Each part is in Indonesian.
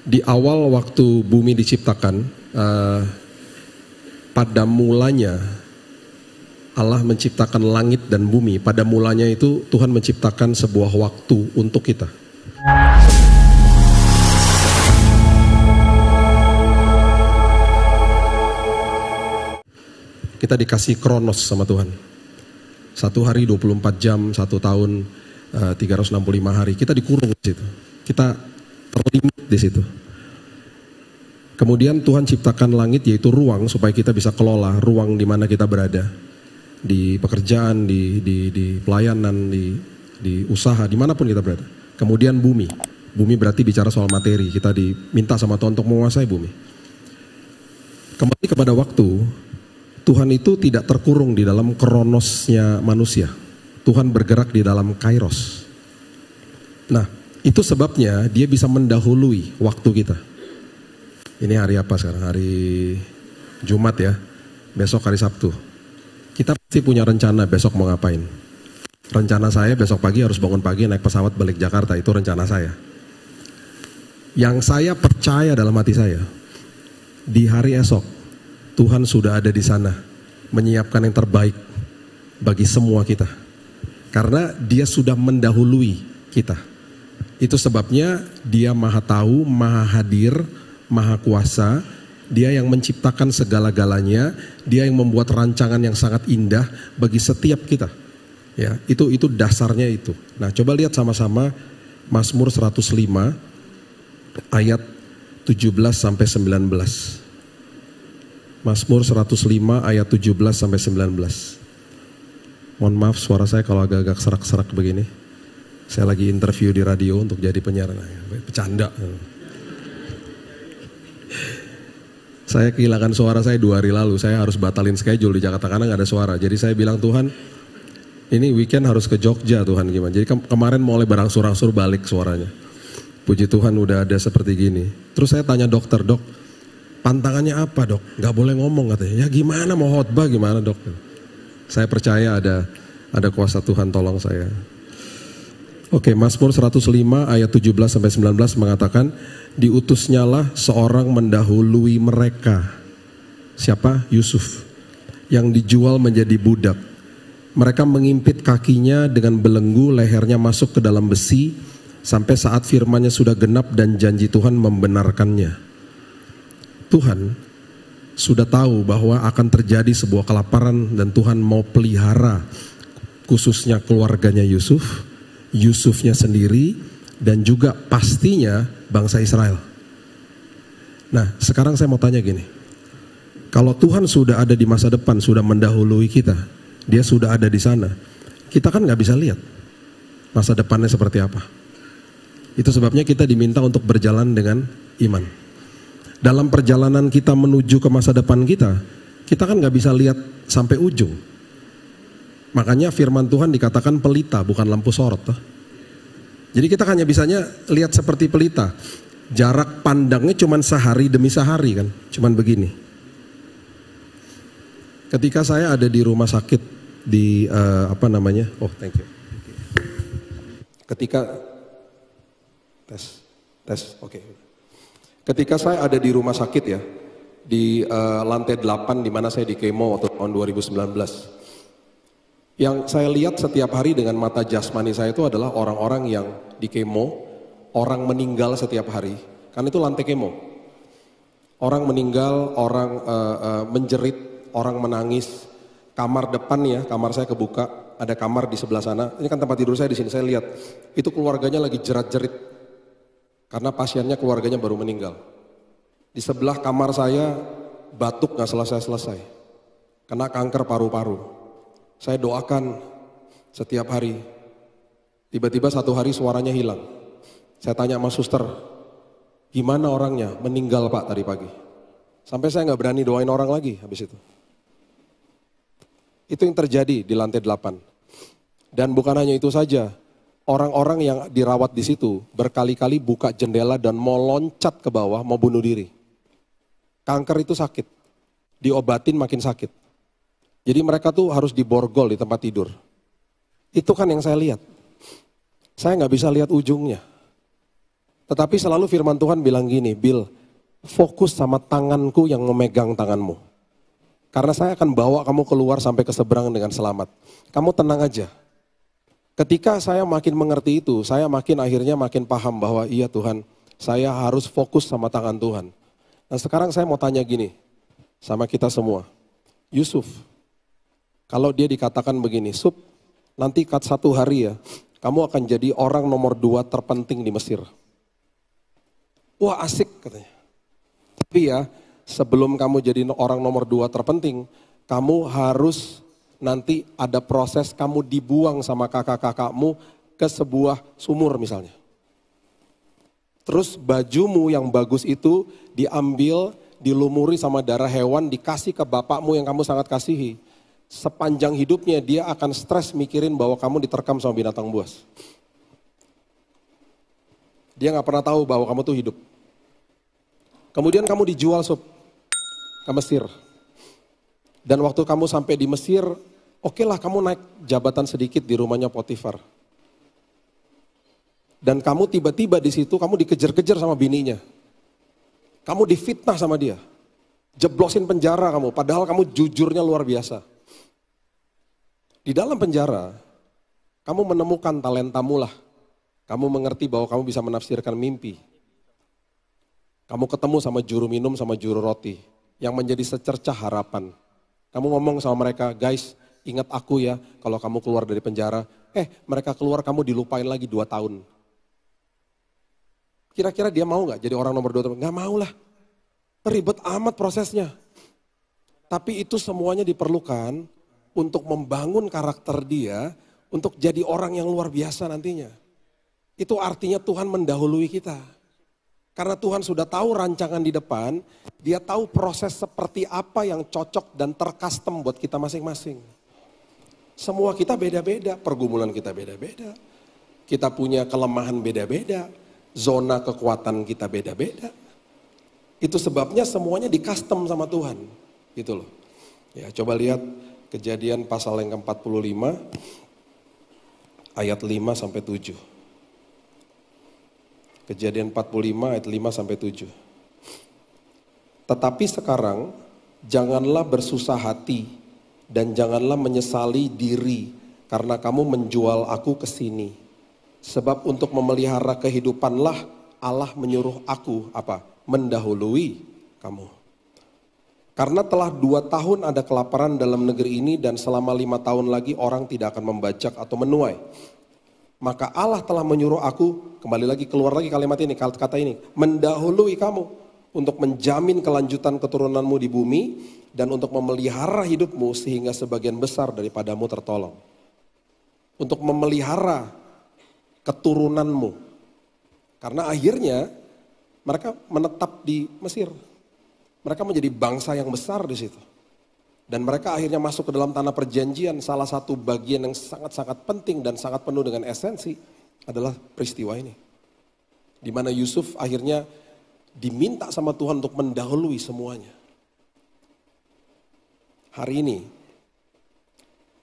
Di awal waktu bumi diciptakan, pada mulanya Allah menciptakan langit dan bumi. Pada mulanya itu Tuhan menciptakan sebuah waktu untuk kita. Kita dikasih kronos sama Tuhan. 1 hari 24 jam, 1 tahun 365 hari. Kita dikurung di situ. Kita terlimit di situ. Kemudian Tuhan ciptakan langit, yaitu ruang supaya kita bisa kelola ruang di mana kita berada. Di pekerjaan, di pelayanan, di usaha, dimanapun kita berada. Kemudian bumi. Bumi berarti bicara soal materi. Kita diminta sama Tuhan untuk menguasai bumi. Kembali kepada waktu, Tuhan itu tidak terkurung di dalam kronosnya manusia. Tuhan bergerak di dalam kairos. Nah, itu sebabnya dia bisa mendahului waktu kita. Ini hari apa sekarang? Hari Jumat ya. Besok hari Sabtu. Kita pasti punya rencana besok mau ngapain. Rencana saya besok pagi harus bangun pagi naik pesawat balik Jakarta. Itu rencana saya. Yang saya percaya dalam hati saya, di hari esok Tuhan sudah ada di sana menyiapkan yang terbaik bagi semua kita. Karena dia sudah mendahului kita. Itu sebabnya dia maha tahu, maha hadir, maha kuasa. Dia yang menciptakan segala-galanya. Dia yang membuat rancangan yang sangat indah bagi setiap kita. Ya, itu dasarnya itu. Nah, coba lihat sama-sama Mazmur 105 ayat 17 sampai 19. Mazmur 105 ayat 17 sampai 19. Mohon maaf suara saya kalau agak-agak serak-serak begini. Saya lagi interview di radio untuk jadi penyiar. Bercanda. Saya kehilangan suara saya 2 hari lalu. Saya harus batalin schedule di Jakarta karena gak ada suara. Jadi saya bilang, Tuhan, ini weekend harus ke Jogja Tuhan gimana. Jadi kemarin mulai berangsur-angsur balik suaranya. Puji Tuhan udah ada seperti gini. Terus saya tanya dokter, dok, pantangannya apa dok? Gak boleh ngomong katanya. Ya gimana mau khotbah gimana dok? Saya percaya ada kuasa Tuhan tolong saya. Oke, Mazmur 105 ayat 17 sampai 19 mengatakan, diutusnyalah seorang mendahului mereka. Siapa? Yusuf. Yang dijual menjadi budak. Mereka mengimpit kakinya dengan belenggu, lehernya masuk ke dalam besi, sampai saat firman-Nya sudah genap dan janji Tuhan membenarkannya. Tuhan sudah tahu bahwa akan terjadi sebuah kelaparan dan Tuhan mau pelihara khususnya keluarganya Yusuf, Yusufnya sendiri, dan juga pastinya bangsa Israel. Nah, sekarang saya mau tanya gini. Kalau Tuhan sudah ada di masa depan, sudah mendahului kita, dia sudah ada di sana, kita kan gak bisa lihat masa depannya seperti apa. Itu sebabnya kita diminta untuk berjalan dengan iman. Dalam perjalanan kita menuju ke masa depan kita kan gak bisa lihat sampai ujung. Makanya firman Tuhan dikatakan pelita, bukan lampu sorot. Jadi kita hanya bisanya lihat seperti pelita. Jarak pandangnya cuma sehari demi sehari kan, cuman begini. Ketika saya ada di rumah sakit di thank you. Ketika oke. Ketika saya ada di rumah sakit ya, di lantai 8 di mana saya di kemo waktu tahun 2019. Yang saya lihat setiap hari dengan mata jasmani saya itu adalah orang-orang yang di kemo, orang meninggal setiap hari. Karena itu lantai kemo. Orang meninggal, orang menjerit, orang menangis. Kamar depan ya, kamar saya kebuka, ada kamar di sebelah sana. Ini kan tempat tidur saya di sini, saya lihat. Itu keluarganya lagi jerat-jerit. Karena pasiennya keluarganya baru meninggal. Di sebelah kamar saya batuk gak selesai-selesai. Kena kanker paru-paru. Saya doakan setiap hari. Tiba-tiba satu hari suaranya hilang. Saya tanya sama suster, gimana orangnya? Meninggal pak tadi pagi. Sampai saya gak berani doain orang lagi habis itu. Itu yang terjadi di lantai 8. Dan bukan hanya itu saja. Orang-orang yang dirawat di situ berkali-kali buka jendela dan mau loncat ke bawah, mau bunuh diri. Kanker itu sakit. Diobatin makin sakit. Jadi mereka tuh harus diborgol di tempat tidur. Itu kan yang saya lihat. Saya nggak bisa lihat ujungnya. Tetapi selalu firman Tuhan bilang gini, Bill, fokus sama tanganku yang memegang tanganmu. Karena saya akan bawa kamu keluar sampai ke seberang dengan selamat. Kamu tenang aja. Ketika saya makin mengerti itu, saya akhirnya makin paham bahwa iya Tuhan, saya harus fokus sama tangan Tuhan. Nah sekarang saya mau tanya gini, sama kita semua. Yusuf, kalau dia dikatakan begini, Sup, nanti satu hari ya, kamu akan jadi orang nomor 2 terpenting di Mesir. Wah asik katanya. Tapi ya, sebelum kamu jadi orang nomor 2 terpenting, kamu harus nanti ada proses kamu dibuang sama kakak-kakakmu ke sebuah sumur misalnya. Terus bajumu yang bagus itu diambil, dilumuri sama darah hewan, dikasih ke bapakmu yang kamu sangat kasihi. Sepanjang hidupnya dia akan stres mikirin bahwa kamu diterkam sama binatang buas. Dia gak pernah tahu bahwa kamu tuh hidup. Kemudian kamu dijual ke Mesir. Dan waktu kamu sampai di Mesir, oke lah kamu naik jabatan sedikit di rumahnya Potifar. Dan kamu tiba-tiba di situ kamu dikejar-kejar sama bininya. Kamu difitnah sama dia. Jeblosin penjara kamu, padahal kamu jujurnya luar biasa. Di dalam penjara, kamu menemukan talentamu lah. Kamu mengerti bahwa kamu bisa menafsirkan mimpi. Kamu ketemu sama juru minum sama juru roti yang menjadi secercah harapan. Kamu ngomong sama mereka, guys, ingat aku ya kalau kamu keluar dari penjara. Mereka keluar kamu dilupain lagi 2 tahun. Kira-kira dia mau gak jadi orang nomor 2? Gak mau lah. Ribet amat prosesnya. Tapi itu semuanya diperlukan untuk membangun karakter dia, untuk jadi orang yang luar biasa nantinya. Itu artinya Tuhan mendahului kita. Karena Tuhan sudah tahu rancangan di depan, dia tahu proses seperti apa yang cocok dan tercustom buat kita masing-masing. Semua kita beda-beda, pergumulan kita beda-beda. Kita punya kelemahan beda-beda, zona kekuatan kita beda-beda. Itu sebabnya semuanya di-custom sama Tuhan. Gitu loh. Ya, coba lihat Kejadian pasal yang ke-45, ayat 5 sampai 7. Kejadian 45 ayat 5 sampai 7. Tetapi sekarang janganlah bersusah hati dan janganlah menyesali diri karena kamu menjual aku ke sini. Sebab untuk memelihara kehidupanlah Allah menyuruh aku mendahului kamu. Karena telah 2 tahun ada kelaparan dalam negeri ini dan selama 5 tahun lagi orang tidak akan membajak atau menuai. Maka Allah telah menyuruh aku, kembali lagi keluar lagi kalimat ini, kata ini, mendahului kamu untuk menjamin kelanjutan keturunanmu di bumi dan untuk memelihara hidupmu sehingga sebagian besar daripadamu tertolong. Untuk memelihara keturunanmu. Karena akhirnya mereka menetap di Mesir. Mereka menjadi bangsa yang besar di situ. Dan mereka akhirnya masuk ke dalam tanah perjanjian. Salah satu bagian yang sangat-sangat penting dan sangat penuh dengan esensi adalah peristiwa ini. Di mana Yusuf akhirnya diminta sama Tuhan untuk mendahului semuanya. Hari ini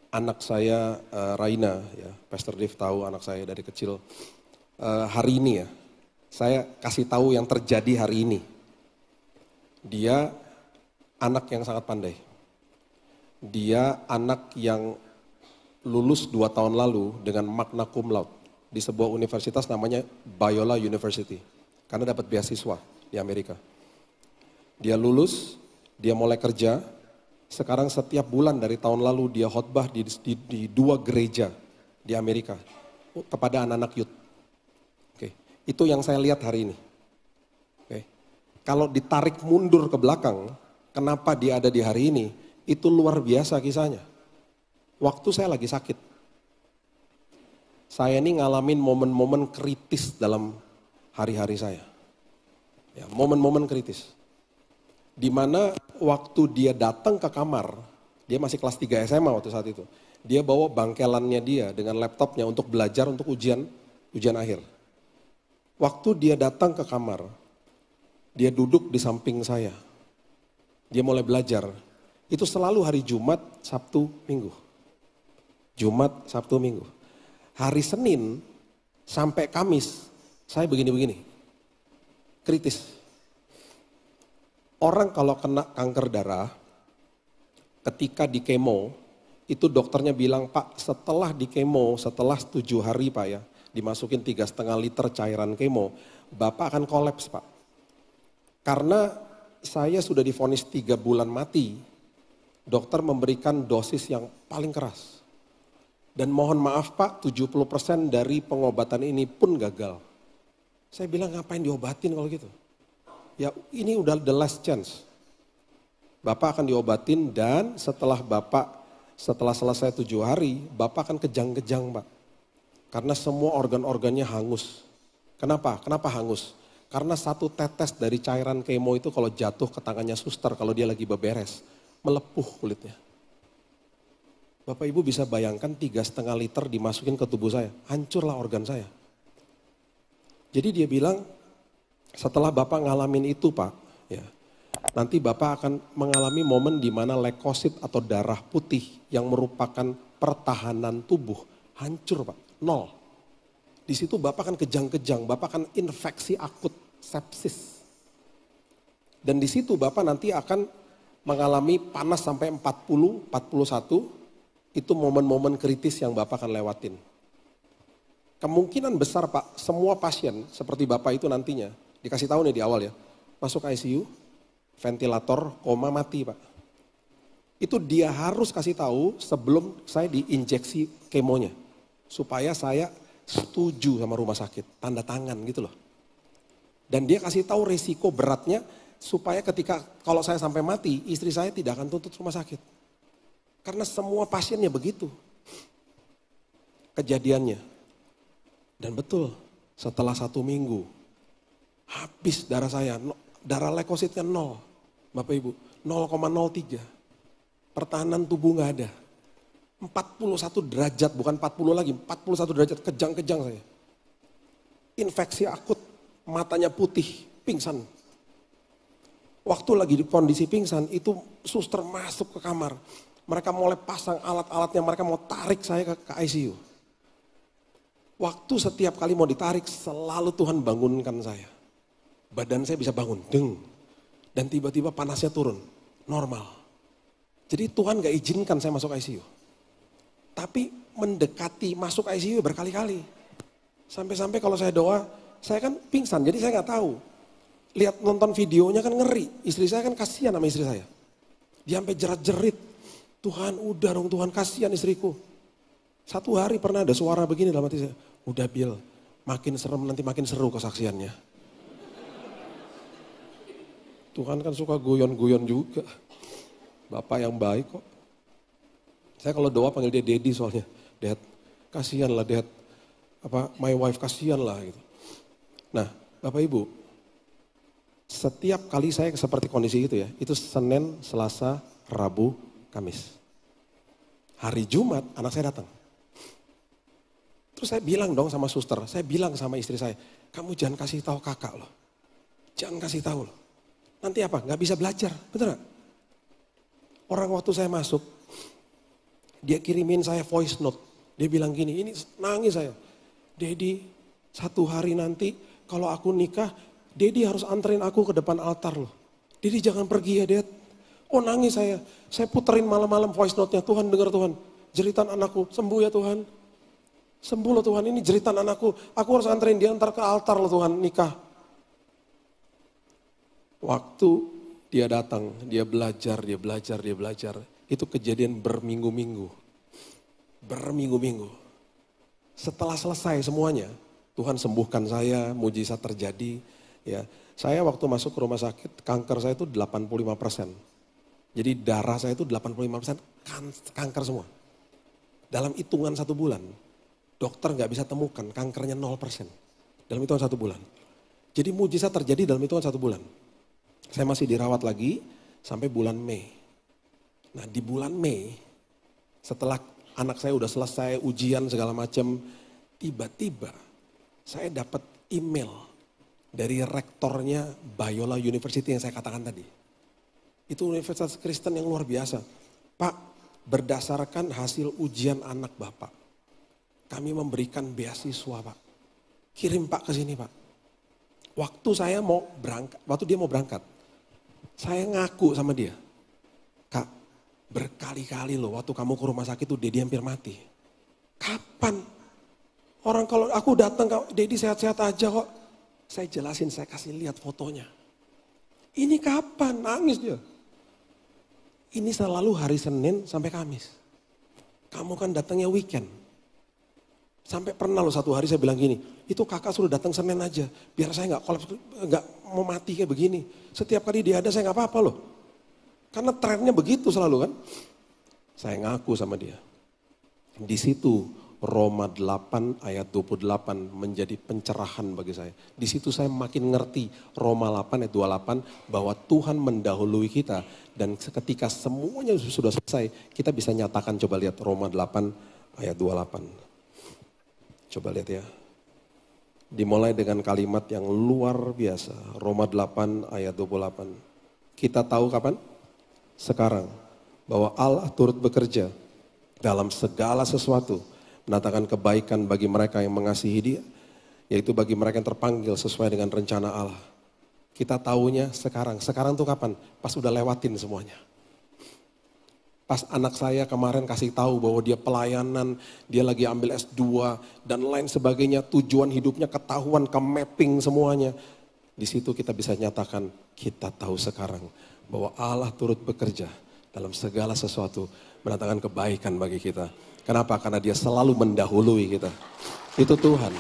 anak saya Raina, ya, Pastor Dave tahu anak saya dari kecil. Hari ini ya, saya kasih tahu yang terjadi hari ini. Dia anak yang sangat pandai. Dia anak yang lulus 2 tahun lalu dengan magna cum laude di sebuah universitas namanya Biola University. Karena dapat beasiswa di Amerika. Dia lulus, dia mulai kerja. Sekarang setiap bulan dari tahun lalu dia khotbah di 2 gereja di Amerika kepada anak-anak youth. Oke, itu yang saya lihat hari ini. Kalau ditarik mundur ke belakang, kenapa dia ada di hari ini, itu luar biasa kisahnya. Waktu saya lagi sakit, saya ini ngalamin momen-momen kritis dalam hari-hari saya. Ya, momen-momen kritis. Dimana waktu dia datang ke kamar, dia masih kelas 3 SMA waktu saat itu. Dia bawa bangkelannya dia dengan laptopnya untuk belajar untuk ujian akhir. Waktu dia datang ke kamar, dia duduk di samping saya. Dia mulai belajar. Itu selalu hari Jumat, Sabtu, Minggu. Jumat, Sabtu, Minggu. Hari Senin sampai Kamis, saya begini-begini. kritis. Orang kalau kena kanker darah, ketika di kemo, itu dokternya bilang, Pak setelah di kemo, setelah 7 hari Pak ya, dimasukin 3,5 liter cairan kemo, Bapak akan kolaps Pak. Karena saya sudah divonis 3 bulan mati, dokter memberikan dosis yang paling keras. Dan mohon maaf Pak, 70% dari pengobatan ini pun gagal. Saya bilang ngapain diobatin kalau gitu. Ya ini udah the last chance. Bapak akan diobatin dan setelah selesai 7 hari, Bapak akan kejang-kejang Pak. Karena semua organ-organnya hangus. Kenapa? Kenapa hangus? Karena 1 tetes dari cairan kemo itu kalau jatuh ke tangannya suster, kalau dia lagi beberes, melepuh kulitnya. Bapak Ibu bisa bayangkan 3,5 liter dimasukin ke tubuh saya, hancurlah organ saya. Jadi dia bilang, setelah Bapak ngalamin itu Pak, ya, nanti Bapak akan mengalami momen di mana leukosit atau darah putih yang merupakan pertahanan tubuh hancur Pak, 0. Di situ Bapak akan kejang-kejang, Bapak akan infeksi akut, sepsis. Dan di situ Bapak nanti akan mengalami panas sampai 40, 41, itu momen-momen kritis yang Bapak akan lewatin. Kemungkinan besar Pak, semua pasien seperti Bapak itu nantinya, dikasih tahu nih di awal ya, masuk ICU, ventilator, koma, mati Pak. Itu dia harus kasih tahu sebelum saya diinjeksi kemonya. Supaya saya setuju sama rumah sakit, tanda tangan gitu loh. Dan dia kasih tahu resiko beratnya supaya ketika kalau saya sampai mati, istri saya tidak akan tuntut rumah sakit. Karena semua pasiennya begitu kejadiannya. Dan betul, setelah 1 minggu, habis darah saya, darah leukositnya 0. Bapak Ibu, 0,03. Pertahanan tubuh gak ada. 41 derajat, bukan 40 lagi, 41 derajat, kejang-kejang saya. Infeksi akut, matanya putih, pingsan. Waktu lagi di kondisi pingsan, itu suster masuk ke kamar. Mereka mulai pasang alat-alatnya, mereka mau tarik saya ke ICU. Waktu setiap kali mau ditarik, selalu Tuhan bangunkan saya. Badan saya bisa bangun, deng. Dan tiba-tiba panasnya turun, normal. Jadi Tuhan gak izinkan saya masuk ICU. Tapi mendekati masuk ICU berkali-kali. Sampai-sampai kalau saya doa, saya kan pingsan, jadi saya gak tahu. Lihat nonton videonya kan ngeri, istri saya kan kasihan sama istri saya. Dia sampai jerat-jerit, Tuhan udah dong Tuhan, kasihan istriku. 1 hari pernah ada suara begini dalam hati saya, udah Bil, makin serem nanti makin seru kesaksiannya. Tuhan kan suka guyon-guyon juga. Bapak yang baik kok. Saya kalau doa panggil dia Daddy soalnya. Dad, kasihan lah Dad. My wife kasihan lah gitu. Nah Bapak Ibu, setiap kali saya seperti kondisi itu ya, itu Senin, Selasa, Rabu, Kamis. Hari Jumat anak saya datang. Terus saya bilang dong sama suster, saya bilang sama istri saya, kamu jangan kasih tahu kakak loh. Jangan kasih tahu loh. Nanti apa? Gak bisa belajar, betul gak? Orang waktu saya masuk, dia kirimin saya voice note. Dia bilang gini, ini nangis saya. Daddy, 1 hari nanti kalau aku nikah, Daddy harus anterin aku ke depan altar loh. Daddy jangan pergi ya Dad. Oh nangis saya puterin malam-malam voice note-nya. Tuhan dengar Tuhan, jeritan anakku, sembuh ya Tuhan. Sembuh loh Tuhan, ini jeritan anakku. Aku harus anterin dia antar ke altar loh Tuhan, nikah. Waktu dia datang, dia belajar. Itu kejadian berminggu-minggu. Setelah selesai semuanya, Tuhan sembuhkan saya, mujizat terjadi. Ya, saya waktu masuk ke rumah sakit, kanker saya itu 85%. Jadi darah saya itu 85% kanker semua. Dalam hitungan 1 bulan, dokter gak bisa temukan kankernya 0%. Dalam hitungan 1 bulan. Jadi mujizat terjadi dalam hitungan 1 bulan. Saya masih dirawat lagi sampai bulan Mei. Nah di bulan Mei, setelah anak saya udah selesai ujian segala macam, tiba-tiba saya dapat email dari rektornya Biola University yang saya katakan tadi. Itu universitas Kristen yang luar biasa. Pak, berdasarkan hasil ujian anak Bapak, kami memberikan beasiswa Pak. Kirim Pak ke sini Pak. Waktu saya mau berangkat, waktu dia mau berangkat, saya ngaku sama dia, Kak, berkali-kali loh waktu kamu ke rumah sakit tuh Dedi hampir mati. Kapan? Orang kalau aku datang, Dedi sehat-sehat aja kok. Saya jelasin, saya kasih lihat fotonya. Ini kapan? Nangis dia. Ini selalu hari Senin sampai Kamis. Kamu kan datangnya weekend. Sampai pernah loh satu hari saya bilang gini, itu kakak suruh datang Senin aja. Biar saya gak kolaps, gak mau mati kayak begini. Setiap kali dia ada saya gak apa-apa loh. Karena trennya begitu selalu kan. Saya ngaku sama dia. Di situ Roma 8 ayat 28 menjadi pencerahan bagi saya. Di situ saya makin ngerti Roma 8 ayat 28 bahwa Tuhan mendahului kita. Dan ketika semuanya sudah selesai, kita bisa nyatakan, coba lihat Roma 8 ayat 28. Coba lihat ya. Dimulai dengan kalimat yang luar biasa. Roma 8 ayat 28. Kita tahu kapan? Sekarang. Bahwa Allah turut bekerja dalam segala sesuatu. Mendatangkan kebaikan bagi mereka yang mengasihi Dia, yaitu bagi mereka yang terpanggil sesuai dengan rencana Allah. Kita tahunya sekarang. Sekarang tuh kapan? Pas udah lewatin semuanya. Pas anak saya kemarin kasih tahu bahwa dia pelayanan, dia lagi ambil S2 dan lain sebagainya, tujuan hidupnya ketahuan, ke mapping semuanya. Di situ kita bisa nyatakan, kita tahu sekarang bahwa Allah turut bekerja dalam segala sesuatu, mendatangkan kebaikan bagi kita. Kenapa? Karena dia selalu mendahului kita. Itu Tuhan.